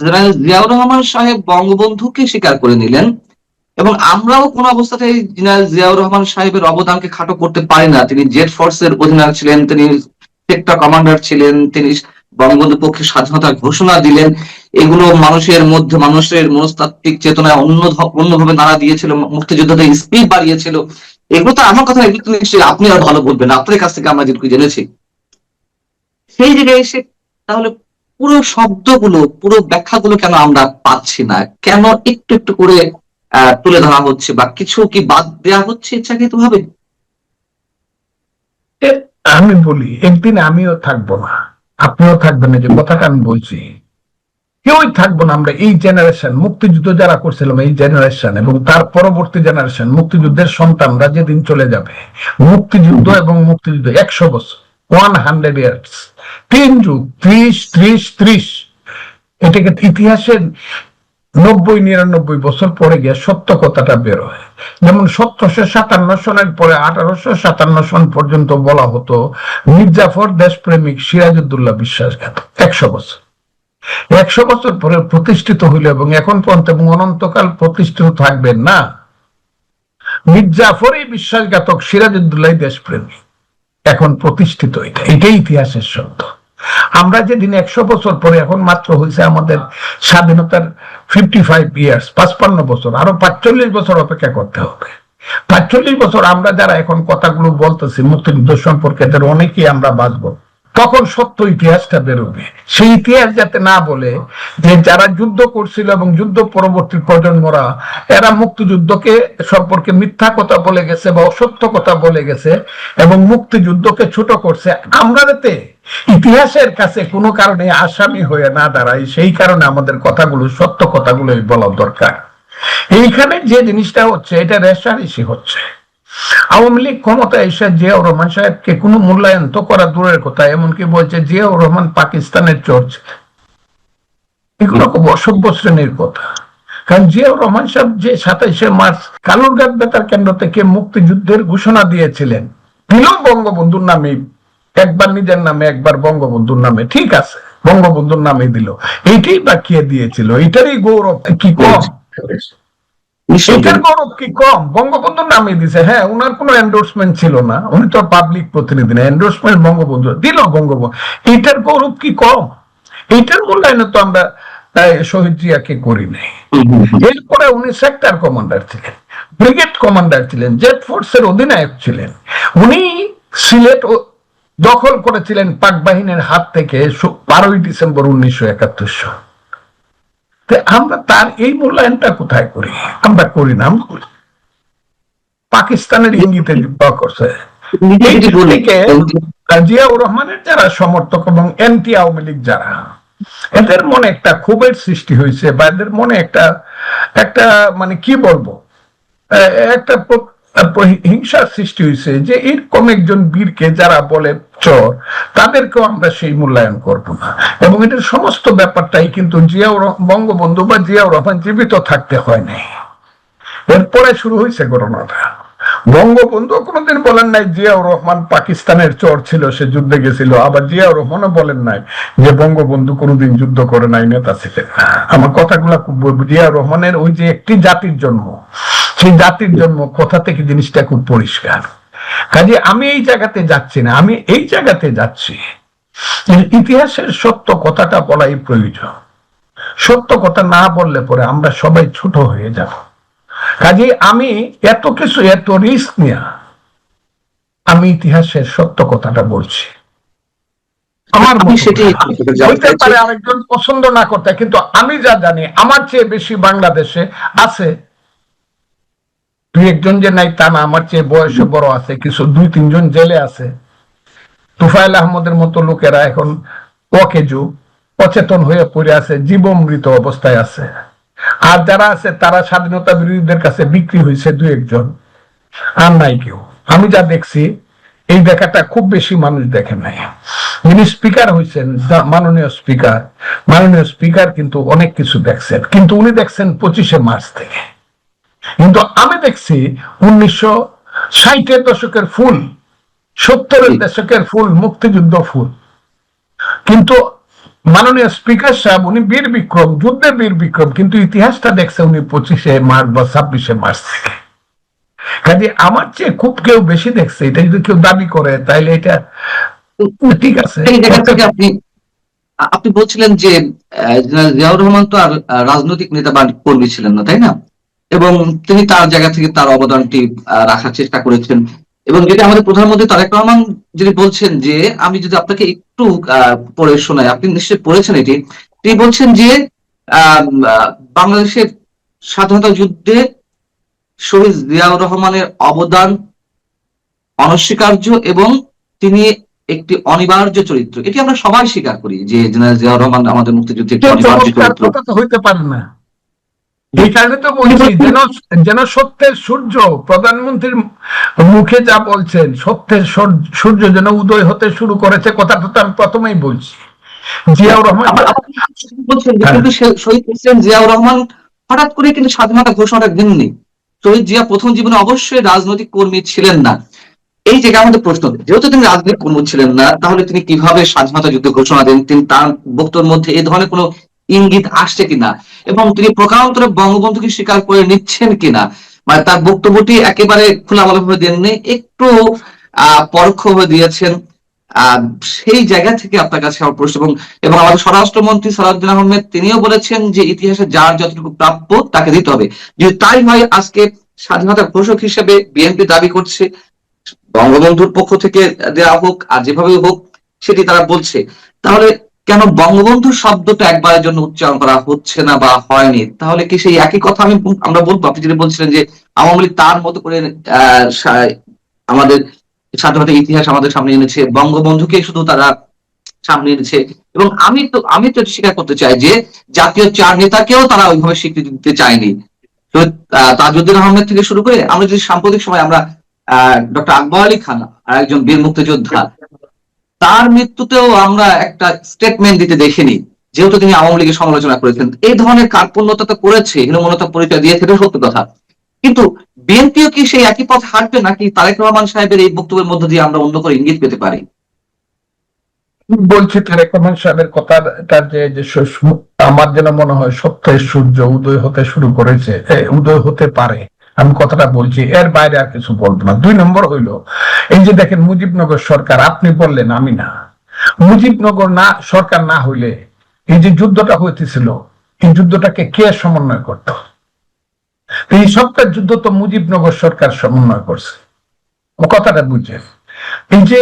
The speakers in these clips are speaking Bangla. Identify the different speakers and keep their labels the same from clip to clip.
Speaker 1: জেনারেল জিয়াউর রহমান সাহেব বঙ্গবন্ধুকে স্বীকার করে নিলেন, এবং আমরাও কোন অবস্থাতেই জেনারেল জিয়াউর রহমান সাহেবের অবদানকে খাটো করতে পারি না। তিনি জেট ফোর্সের অধিনায়ক ছিলেন, তিনি সেক্টর কমান্ডার ছিলেন, তিনি বঙ্গবন্ধুর পক্ষে স্বাধীনতার ঘোষণা দিলেন। এগুলো মানুষের মধ্যে, মানুষের মনস্তাত্ত্বিক চেতনায় অন্যভাবে নাড়া দিয়েছিল, মুক্তিযুদ্ধের স্পিড বাড়িয়েছিল। এগুলো তো আমার কথা, এগুলো তো নিশ্চয়ই আপনি আর ভালো বলবেন, আপনার কাছ থেকে আমরা যেটুকু জেনেছি। সেই জায়গায় এসে তাহলে পুরো শব্দগুলো, পুরো ব্যাখ্যাগুলো কেন আমরা পাচ্ছি না? কেন একটু একটু করে তুলে ধরা হচ্ছে, বা কিছু কি বাদ দেওয়া হচ্ছে ইচ্ছাকৃত ভাবে?
Speaker 2: আমি বলি, একদিন আমিও থাকবো না, আপনিও থাকবেন না, যে কথাটা আমি বলছি, কেউই থাকবো না। আমরা এই জেনারেশন, মুক্তিযুদ্ধ যারা করছিলাম এই জেনারেশন, এবং তার পরবর্তী জেনারেশন, মুক্তিযুদ্ধের সন্তানরা যেদিন চলে যাবে, মুক্তিযুদ্ধ এবং মুক্তিযুদ্ধ 100 বছর, 100 ইয়ার্স, 3 যুগ, 30 এটাকে ইতিহাসের 90-99 বছর পরে গিয়ে সত্য কথাটা বের হয়। যেমন 1757 সনের পরে 1857 সন পর্যন্ত বলা হতো মির্জাফর দেশপ্রেমিক, সিরাজউদ্দৌলা বিশ্বাসঘাতক। 100 বছর, 100 বছর পরে প্রতিষ্ঠিত হইল, এবং এখন পর্যন্ত এবং অনন্তকাল প্রতিষ্ঠিত থাকবেন না। মির্জাফরই বিশ্বাসঘাতক, সিরাজউদ্দৌলাই দেশপ্রেমিক, এখন প্রতিষ্ঠিত। এটাই ইতিহাসের সত্য। আমরা যেদিন 100 বছর পরে, এখন মাত্র হয়েছে আমাদের স্বাধীনতার 55 ইয়ার্স, 55 বছর, আরো 45 বছর অপেক্ষা করতে হবে। 45 বছর আমরা যারা এখন কথাগুলো বলতেছি মুক্তিযুদ্ধ সম্পর্কে, তাদের অনেকেই আমরা বাঁচবো, তখন সত্য ইতিহাসটা বেরোবে। সেই ইতিহাস যাতে না বলে যে যারা যুদ্ধ করছিল এবং যুদ্ধ পরবর্তী প্রজন্মরা, এরা মুক্তিযুদ্ধকে সম্পর্কে মিথ্যা কথা বলে গেছে বা অসত্য কথা বলে গেছে এবং মুক্তিযুদ্ধকে ছোট করছে, আমরা যাতে ইতিহাসের কাছে কোনো কারণে আসামি হয়ে না দাঁড়াই, সেই কারণে আমাদের কথাগুলো, সত্য কথাগুলোই বলা দরকার। এইখানে যে জিনিসটা হচ্ছে, এটা রেশারেশি হচ্ছে। আওয়ামী লীগ ক্ষমতা এসে জিয়াউর রহমান সাহেবকে কোনো মূল্যায়ন তো করা দূরের কথা, এমনকি বলছে জিয়াউর রহমান পাকিস্তানের চর্চ। এগুলো খুব অসভ্য শ্রেণীর কথা। কারণ জিয়াউর রহমান সাহেব যে 27শে মার্চ কালুরঘাট বেতার কেন্দ্র থেকে মুক্তিযুদ্ধের ঘোষণা দিয়েছিলেন, দিল বঙ্গবন্ধুর নামে, একবার নিজের নামে, একবার বঙ্গবন্ধুর নামে, ঠিক আছে, বঙ্গবন্ধুর নামে দিল। এইটাই বাকিয়ে দিয়েছিল, এটারই গৌরব কি কম? এটার গৌরব কি কম? বঙ্গবন্ধুর নামে দিছে। হ্যাঁ, উনার কোনো এন্ডোর্সমেন্ট ছিল না, উনি তো পাবলিক প্রতিনিধি না, এন্ডোর্সমেন্ট বঙ্গবন্ধু দিল, বঙ্গবন্ধু। এটার গৌরব কি কম? এটার মূল্যায়ন তো আমরা শহীদ জিয়াকে করি নাই। এরপরে উনি সেক্টর কমান্ডার ছিলেন, ব্রিগেড কমান্ডার ছিলেন, জেট ফোর্সের অধিনায়ক ছিলেন। উনি সিলেট দখল করেছিলেন পাক বাহিনীর হাত থেকে 12ই ডিসেম্বর 1971 সাল। আমরা তার এই মূল্যায়নটা কোথায় করি? আমরা করি না। পাকিস্তানের ইঙ্গিতে যুদ্ধ করছে। জিয়াউর রহমানের যারা সমর্থক এবং এন্টি আওয়ামী লীগ যারা, এদের মনে একটা ক্ষোভের সৃষ্টি হয়েছে, বা এদের মনে একটা মানে কি বলবো, একটা হিংসার সৃষ্টি হয়েছে, যে এরকম একজন বীরকে যারা বলে চোর, তাদেরকেও আমরা সেই মূল্যায়ন করব না। এবং এটার সমস্ত ব্যাপারটাই কিন্তু বঙ্গবন্ধু বা জিয়াউর রহমান জীবিত থাকতে হয় নাই, এরপরে শুরু হয়েছে ঘটনাটা। বঙ্গবন্ধু কোনোদিন বলেন নাই জিয়াউর রহমান পাকিস্তানের চোর ছিল, সে যুদ্ধে গেছিল। আবার জিয়াউর রহমানও বলেন নাই যে বঙ্গবন্ধু কোনোদিন যুদ্ধ করে নাই, নেতা ছিলেন। আমার কথাগুলা, জিয়াউর রহমানের ওই যে একটি জাতির জন্ম, সেই জাতির জন্ম কথা থেকে জিনিসটা খুব পরিষ্কার। কাজে আমি এই জায়গাতে যাচ্ছি না, আমি এই জায়গাতে যাচ্ছি ইতিহাসের সত্য কথাটা বলাই প্রয়োজন। সত্য কথা না বললে পরে আমরা সবাই ছোট হয়ে যাব। কাজে আমি এত কিছু, এত রিস্ক নিয়ে আমি ইতিহাসের সত্য কথাটা বলছি। আমার হইতে পারে আরেকজন পছন্দ না করতে, কিন্তু আমি যা জানি, আমার চেয়ে বেশি বাংলাদেশে আছে, দুই একজন যে নাই তা না, আমার চেয়ে বয়সে বড় আছে কিছু, 2-3 জন জেলে আছে। তুফাইল আহমদের মতো লোকেরা এখন অকেজু, অচেতন হয়ে পড়ে আছে, জীবমৃত অবস্থায় আছে। আর যারা আছে তারা স্বাধীনতা বিরোধীদের কাছে বিক্রি হয়েছে 2-1 জন, আর নাই কেউ। আমি যা দেখছি, এই দেখাটা খুব বেশি মানুষ দেখে নাই। যিনি স্পিকার হয়েছেন, মাননীয় স্পিকার কিন্তু অনেক কিছু দেখছেন, কিন্তু উনি দেখছেন 25শে মার্চ থেকে। কিন্তু আমি দেখছি 1960-এর দশকের ফুল, 70-এর দশকের ফুল, মুক্তিযুদ্ধ ফুল। কিন্তু মাননীয় স্পিকার সাহেব উনি বীর বিক্রম, যুদ্ধে বীর বিক্রম, কিন্তু ইতিহাসটা দেখছে উনি 25শে মার্চ বা 26শে মার্চ থেকে। কাজে আমার চেয়ে খুব কেউ বেশি দেখছে, এটা যদি কেউ দাবি করে তাহলে এটা ঠিক আছে।
Speaker 1: এই জায়গা থেকে আপনি আপনি বলছিলেন যে জেনারেল জিয়াউর রহমান তো আর রাজনৈতিক নেতা বা কর্মী ছিলেন না, তাই না? এবং তিনি তার জায়গা থেকে তার অবদানটি রাখার চেষ্টা করেছেন। এবং যেটা আমাদের প্রধানমন্ত্রী তারেক রহমান যিনি বলছেন যে, আমি যদি আপনাকে একটু পড়ে শোনাই, আপনি নিশ্চয়ই পড়েছেন এটি। তিনি বলছেন যে আহ, আহ, বাংলাদেশের স্বাধীনতা যুদ্ধে শহীদ জিয়াউর রহমানের অবদান অনস্বীকার্য এবং তিনি একটি অনিবার্য চরিত্র। এটি আমরা সবাই স্বীকার করি যে জেনারেল জিয়াউর রহমান আমাদের মুক্তিযুদ্ধে একটি অনিবার্য চরিত্র।
Speaker 2: কথা তো হইতে পারে না, এই কারণে তো বলছি যেন যেন সত্যের সূর্য, প্রধানমন্ত্রীর মুখে যা বলছেন, সত্যের সূর্য যেন উদয় হতে শুরু করেছে, কথাটা তো আমি প্রথমেই বলছি। জিয়াউর রহমান
Speaker 1: বলছেন যে কিন্তু শহীদ প্রেসিডেন্ট জিয়াউর রহমান হঠাৎ করে কিন্তু স্বাধীনতা ঘোষণাটা দেননি। শহীদ জিয়া প্রথম জীবনে অবশ্যই রাজনৈতিক কর্মী ছিলেন না। এই জায়গায় আমাদের প্রশ্ন, যেহেতু তিনি রাজনৈতিক কর্মী ছিলেন না, তাহলে তিনি কিভাবে স্বাধীনতা যুদ্ধ ঘোষণা দেন? তিনি তার বক্তব্যের মধ্যে এই ধরনের কোনো ইঙ্গিত আসছে কিনা, এবং তিনি প্রকারান্তরে বঙ্গবন্ধুকে স্বীকার করে নিচ্ছেন কিনা, মানে তার বক্তব্যটি একেবারে খোলামেলাভাবে দেননি, একটু পরোক্ষভাবে দিয়েছেন। সেই জায়গা থেকে আপনার কাছে আমার প্রশ্ন। এবং এবং আমাদের স্বরাষ্ট্রমন্ত্রী সালাউদ্দিন আহমেদ তিনিও বলেছেন যে ইতিহাসে যার যতটুকু প্রাপ্য তাকে দিতে হবে। যদি তাই হয়, আজকে স্বাধীনতা ঘোষক হিসেবে বিএনপি দাবি করছে, বঙ্গবন্ধুর পক্ষ থেকে দেওয়া হোক আর যেভাবে হোক সেটি তারা বলছে, তাহলে কেন বঙ্গবন্ধু শব্দটা একবারের জন্য উচ্চারণ করা হচ্ছে না বা হয়নি? তাহলে কি সেই একই কথা আমরা বলবো? আপনি যেটা বলছিলেন যে আওয়ামী লীগ তার মতো করে আমাদের স্বাধীনতার ইতিহাস আমাদের সামনে এনেছে, বঙ্গবন্ধুকে শুধু তারা সামনে এনেছে। এবং আমি তো স্বীকার করতে চাই যে জাতীয় চার নেতাকেও তারা ওইভাবে স্বীকৃতি দিতে চায়নি। তো তাজউদ্দিন আহমেদ থেকে শুরু করে আমরা যদি সাম্প্রতিক সময় আমরা ডক্টর আকবর আলী খান আর একজন বীর মুক্তিযোদ্ধা, তার মৃত্যুতেও আমরা একটা স্টেটমেন্ট দিতে দেখিনি, যেহেতু তিনি আওয়ামী লীগের সমালোচনা করেছেন। এই ধরনের কার্পণ্যতা তো করেছে, হীনমন্যতা পরিচয় দিয়েছে, এটা সত্য কথা। কিন্তু বিএনপিও কি সেই একই পথ হাঁটবে, নাকি তারেক রহমান সাহেবের এই বক্তব্যের মধ্য দিয়ে আমরা অন্য করে ইঙ্গিত পেতে পারি?
Speaker 2: বলছি তারেক রহমান সাহেবের কথাটা যে আমার যেন মনে হয় সত্যের সূর্য উদয় হতে শুরু করেছে, উদয় হতে পারে, আমি কথাটা বলছি, এর বাইরে আর কিছু বলবো না। 2 নম্বর হইলো, এই যে দেখেন মুজিবনগর সরকার, আপনি বললেন আমি না, মুজিবনগর না সরকার না হইলে এই যে যুদ্ধটা হইতেছিল, এই যুদ্ধটাকে কে সমন্বয় করত? এই সবটার যুদ্ধ তো মুজিবনগর সরকার সমন্বয় করছে। ও কথাটা বুঝেন। এই যে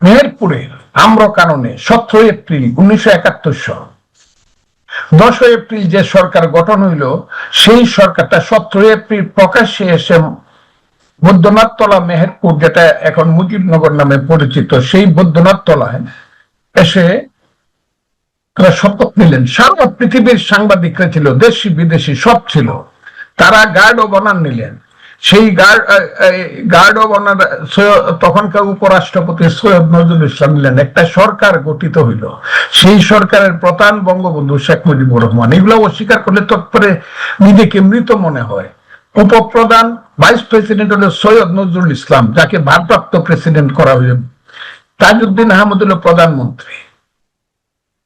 Speaker 2: মেহেরপুরের আম্রকাননে 17 এপ্রিল 1971 সাল, 10 এপ্রিল যে সরকার গঠন হইল, সেই সরকারটা 17 এপ্রিল প্রকাশ্যে এসে বৈদ্যনাথ তলা মেহেরপুর, যেটা এখন মুজিবনগর নামে পরিচিত, সেই বৈদ্যনাথ তলায় এসে তারা শপথ নিলেন। সারা পৃথিবীর সাংবাদিকরা ছিল, দেশি বিদেশি সব ছিল, তারা গার্ড অব অনার নিলেন। সেই গার্ড অব অনার তখনকার উপরাষ্ট্রপতি সৈয়দ নজরুল ইসলাম নিলেন। একটা সরকার গঠিত হইল, সেই সরকারের প্রধান বঙ্গবন্ধু শেখ মুজিবুর রহমান। এগুলো অস্বীকার করলে তৎপরে নিজেকে মৃত মনে হয়। উপপ্রধান ভাইস প্রেসিডেন্ট হলো সৈয়দ নজরুল ইসলাম, যাকে ভারপ্রাপ্ত প্রেসিডেন্ট করা হয়েছে। তাজউদ্দিন আহমদ হলো প্রধানমন্ত্রী,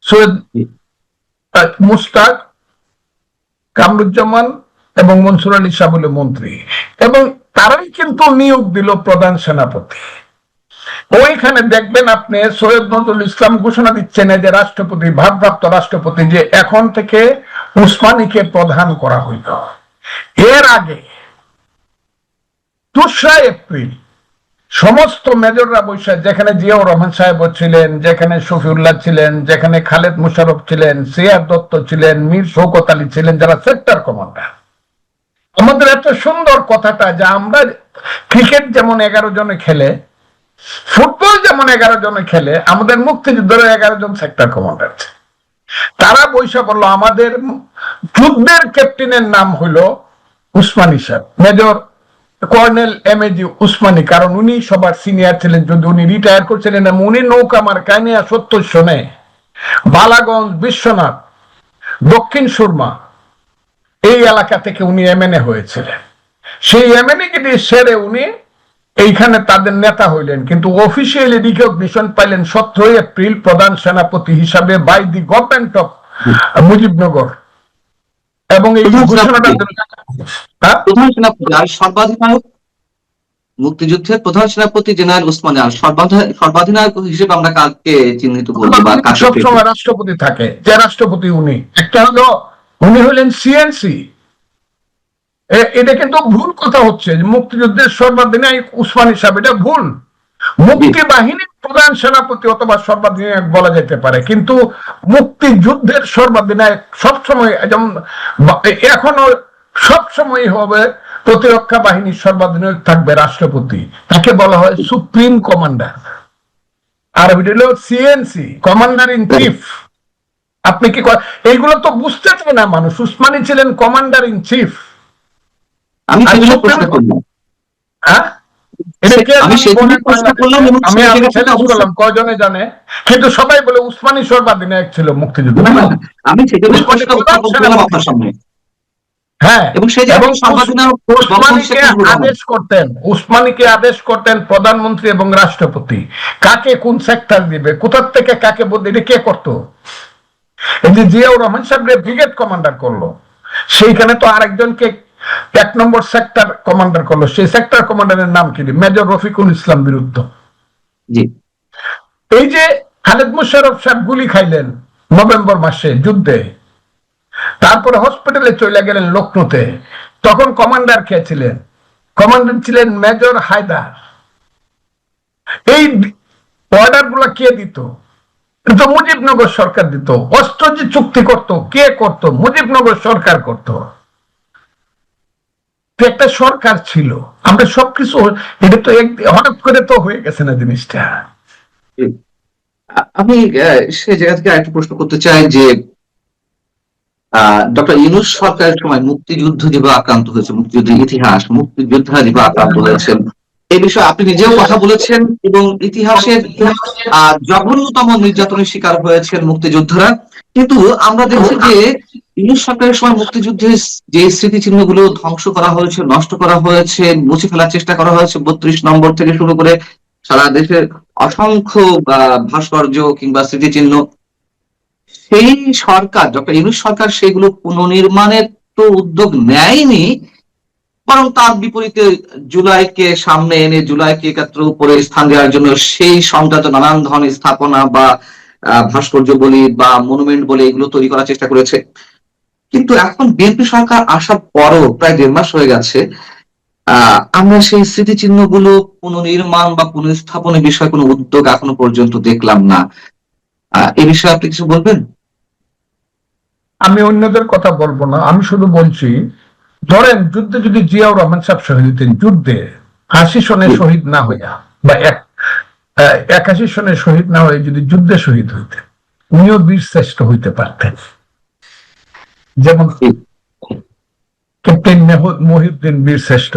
Speaker 2: সৈয়দ মুস্তাক, কামরুজ্জামান এবং মনসুর আলী শাহ বলে মন্ত্রী, এবং তারাই কিন্তু নিয়োগ দিল প্রধান সেনাপতি। ওইখানে দেখবেন আপনি সৈয়দ নজরুল ইসলাম ঘোষণা দিচ্ছেন যে রাষ্ট্রপতি, ভারপ্রাপ্ত রাষ্ট্রপতি, যে এখন থেকে উসমানীকে প্রধান করা হইল। এর আগে 2 এপ্রিল সমস্ত মেজররা বৈশা, যেখানে জিয়াউর রহমান সাহেব ছিলেন, যেখানে শফিউল্লাহ ছিলেন, যেখানে খালেদ মুশারফ ছিলেন, সিয়ার দত্ত ছিলেন, মীর শৌকত আলী ছিলেন, যারা সেক্টর কমান্ডার। আমাদের এত সুন্দর কথাটা যে আমরা ক্রিকেট যেমন 11 জনে খেলে, ফুটবল যেমন 11 জনে খেলে, আমাদের মুক্তিযুদ্ধের 11 জন সেক্টর কমান্ডার। তারা বৈশা বলল আমাদের যুদ্ধের ক্যাপ্টেনের নাম হলো উসমানী সাহেব, মেজর কর্নেল এমএজি উসমানী, কারণ উনি সবার সিনিয়র ছিলেন। যদি উনি রিটায়ার করছিলেন, উনি নৌকা মার্কায় নিয়ে 70 সনে বালাগঞ্জ, বিশ্বনাথ, দক্ষিণ সুরমা এই এলাকা থেকে উনি এমএনএ হয়েছিলেন। সেই এমএনএ সেরে উনি এইখানে তাদের নেতা হইলেন, কিন্তু অফিসিয়ালি রিকগনিশন পাইলেন 17 এপ্রিল প্রধান সেনাপতি হিসাবে by the government of Mujibnagar. এবং এই ঘোষণাটা
Speaker 1: প্রধান সেনাপতি আর সর্বাধিনায়ক, মুক্তিযুদ্ধের প্রধান সেনাপতি জেনারেল ওসমানী, আর সর্বাধিনায়ক হিসেবে আমরা কাকে চিহ্নিত করবো বা কাকে?
Speaker 2: সবসময় রাষ্ট্রপতি থাকে, যে রাষ্ট্রপতি উনি, একটা হলো উনি হলেন সিএনসি। এটা কিন্তু ভুল কথা হচ্ছে যে মুক্তিযুদ্ধের সর্বাধিনায়ক ওসমানী সাহেব, এটা ভুল। মুক্তি বাহিনীর প্রধান সেনাপতি অথবা সর্বাধিনায়ক বলা যেতে পারে, কিন্তু মুক্তিযুদ্ধের সর্বাধিনায়ক সবসময়, যেমন এখনো সবসময় হবে প্রতিরক্ষা বাহিনীর সর্বাধিনায়ক থাকবে রাষ্ট্রপতি, তাকে বলা হয় সুপ্রিম কমান্ডার। আর হলো সিএনসি, কমান্ডার ইন চিফ। আপনি কি এইগুলো তো বুঝতে চায় না মানুষ। উসমানী ছিলেন কমান্ডার ইন চিফ।
Speaker 1: আমি সেগুলো প্রশ্ন করলাম,
Speaker 2: করলাম কয়জনে জানে, কিন্তু সবাই বলে উসমানী সর্বাধিনায়ক ছিল মুক্তিযুদ্ধ।
Speaker 1: আমি সেগুলো প্রশ্ন করলাম আপনার সামনে।
Speaker 2: হ্যাঁ,
Speaker 1: এবং
Speaker 2: উসমানীকে আদেশ করতেন প্রধানমন্ত্রী এবং রাষ্ট্রপতি, কাকে কোন সেক্টর দিবে, কোথা থেকে কাকে বলবে, এটা কে করতো? এই যে জিয়াউর রহমান সাহেব ব্রিগেড কমান্ডার করলো, সেইখানে তো আরেকজনকে 1 নম্বর সেক্টর কমান্ডার করলো। সেই সেক্টর কমান্ডারের নাম কি? মেজর রফিকুল ইসলাম বিরুদ্ধ। এই যে খালেদ মোশাররফ সাহেব গুলি খাইলেন নভেম্বর মাসে যুদ্ধে, তারপরে হসপিটালে চলে গেলেন লখনৌতে, তখন কমান্ডার কে ছিলেন? কমান্ডার ছিলেন মেজর হায়দার। এই অর্ডার গুলা কে দিত? কিন্তু মুজিবনগর সরকার দিত। অস্ত্র যে চুক্তি করত, কে করত? মুজিবনগর সরকার করত। একটা সরকার ছিল। আমরা সবকিছু, এটা তো হঠাৎ করে তো হয়ে গেছে না জিনিসটা।
Speaker 1: আমি সেই জায়গা থেকে আরেকটা প্রশ্ন করতে চাই যে ডক্টর ইউনূস সরকারের সময় মুক্তিযুদ্ধ যেভাবে আক্রান্ত হয়েছে, মুক্তিযুদ্ধের ইতিহাস, মুক্তিযোদ্ধা যেভাবে আক্রান্ত হয়েছেন, এই বিষয়ে আপনি নিজেও কথা বলেছেন, এবং ইতিহাসের জঘন্যতম নির্যাতনের শিকার হয়েছেন মুক্তিযোদ্ধারা। কিন্তু আমরা দেখছি যে ইউনূস সরকারের সময় মুক্তিযুদ্ধের যে স্মৃতিচিহ্নগুলো ধ্বংস করা হয়েছে, নষ্ট করা হয়েছে, মুছে ফেলার চেষ্টা করা হয়েছে, 32 নম্বর থেকে শুরু করে সারা দেশের অসংখ্য ভাস্কর্য কিংবা স্মৃতিচিহ্ন, সেই সরকার, ডক্টর ইউনূস সরকার সেগুলো পুনর্নির্মাণের তো উদ্যোগ নেয়নি, বরং তার বিপরীতে জুলাইকে সামনে এনে জুলাইকে একাত্র উপরে স্থান দেওয়ার জন্য সেই সংক্রান্ত নানান ধরনের স্থাপনা বা ভাস্কর্য বলি বা মনুমেন্ট বলে এগুলো তৈরি করার চেষ্টা করেছে। কিন্তু এখন বিএনপি সরকার আসার পরও প্রায় 1.5 মাস হয়ে গেছে, আমরা সেই স্মৃতিচিহ্নগুলো পুনর্নির্মাণ বা পুনঃস্থাপনের বিষয়ে কোনো উদ্যোগ এখনো পর্যন্ত দেখলাম না। এ বিষয়ে আপনি কিছু বলবেন?
Speaker 2: আমি অন্যদের কথা বলবো না, আমি শুধু বলছি, ধরেন যুদ্ধে যদি জিয়াউর রহমান সাহেব শহীদ হইতেন, যুদ্ধে 80 সনে শহীদ না হইয়া বা 81 সনে শহীদ না হয়ে যদি যুদ্ধে শহীদ হইতেন, উনিও বীর শ্রেষ্ঠ হইতে পারতেন। যেমন ক্যাপ্টেন মহিউদ্দিন বীর শ্রেষ্ঠ,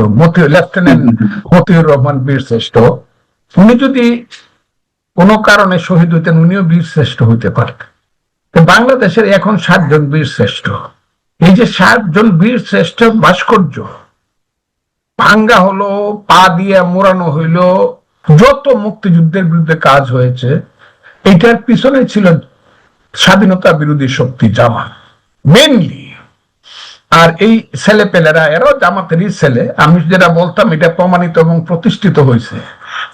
Speaker 2: লেফটেন্যান্ট মতিউর রহমান বীর শ্রেষ্ঠ, উনি যদি কোনো কারণে শহীদ হইতেন, উনিও বীর শ্রেষ্ঠ হইতে পারতেন। বাংলাদেশের এখন 7 জন বীর শ্রেষ্ঠ। এই যে 7 জন বীর শ্রেষ্ঠ ভাস্কর্য ভাঙ্গা হলো, পা দিয়ে মোড়ানো হইলো, যত মুক্তিযুদ্ধের বিরুদ্ধে কাজ হয়েছে, এটার পিছনে ছিল স্বাধীনতা বিরোধী শক্তি জামাত মেনলি। আর এই ছেলে পেলেরা, এরাও জামাতেরই ছেলে। আমি যেটা বলতাম এটা প্রমাণিত এবং প্রতিষ্ঠিত হয়েছে,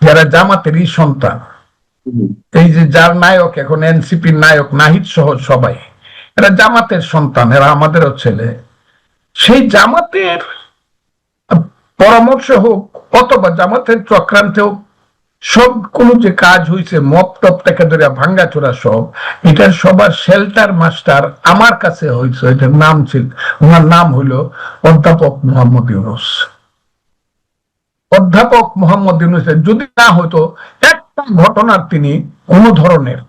Speaker 2: যারা জামাতেরই সন্তান। এই যে যার নায়ক এখন এনসিপির নায়ক নাহিদ সহ সবাই, এরা জামাতের সন্তান, এরা আমাদেরও ছেলে। সেই জামাতের পরামর্শ হোক অথবা জামাতের চক্রান্তে হোক, সবগুলো যে কাজ হয়েছে, মপ টপ থেকে ধরে ভাঙ্গা চোরা সব, এটার সবার শেল্টার মাস্টার আমার কাছে হয়েছে। এটার নাম ছিল, ওনার নাম হলো অধ্যাপক মোহাম্মদ ইউনূস। অধ্যাপক মোহাম্মদ ইউনূস যদি না হতো, একটা ঘটনার তিনি কোন ধরনের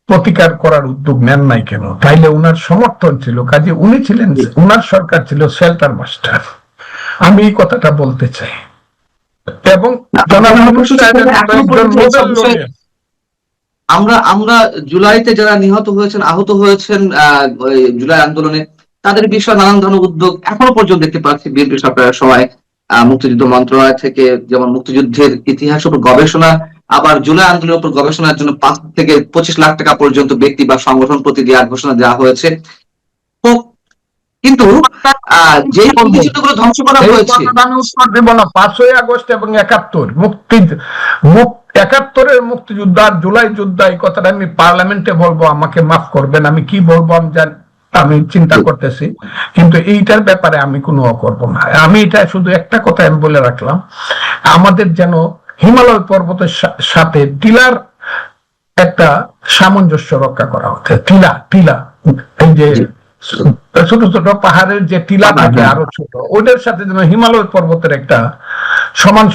Speaker 2: প্রতিকার করার উদ্যোগ নেন নাই কেন? তাইলে উনার সমর্থন ছিল, কাজে উনি ছিলেন, উনার সরকার ছিল শেল্টার মাস্টার। আমি এই কথাটা বলতে চাই। এবং
Speaker 1: আমরা জুলাইতে যারা নিহত হয়েছেন, আহত হয়েছেন জুলাই আন্দোলনে, তাদের বিষয়ে নানান ধরনের উদ্যোগ এখনো পর্যন্ত দেখতে পাচ্ছি বিএনপি সরকারের সময়। মুক্তিযুদ্ধ মন্ত্রণালয় থেকে যেমন মুক্তিযুদ্ধের ইতিহাস উপর গবেষণা, আবার জুলাই আন্দোলনের উপর গবেষণার জন্য 5 থেকে 25 লাখ টাকা পর্যন্ত ব্যক্তি বা সংগঠন প্রতি দেওয়ার ঘোষণা দেওয়া হয়েছে। তো কিন্তু যে মুক্তিযুদ্ধগুলো ধ্বংস করা হয়েছে,
Speaker 2: আমি উত্তর দেব না। 5ই আগস্ট এবং 71-এর মুক্তিযুদ্ধ আর জুলাই যুদ্ধ, এই কথাটা আমি পার্লামেন্টে বলবো, আমাকে মাফ করবেন, আমি কি বলবো আমি চিন্তা করতেছি, কিন্তু এইটার ব্যাপারে আমি কোনো করবো না। আমি এটা শুধু একটা কথা আমি বলে রাখলাম, আমাদের যেন হিমালয় পর্বতের সাথে টিলার একটা সামঞ্জস্য রক্ষা করা হচ্ছে। টিলা এই যে ছোট ছোট পাহাড়ের যে টিলা থাকে আরো ছোট, ওদের সাথে যেন হিমালয় পর্বতের একটা সমান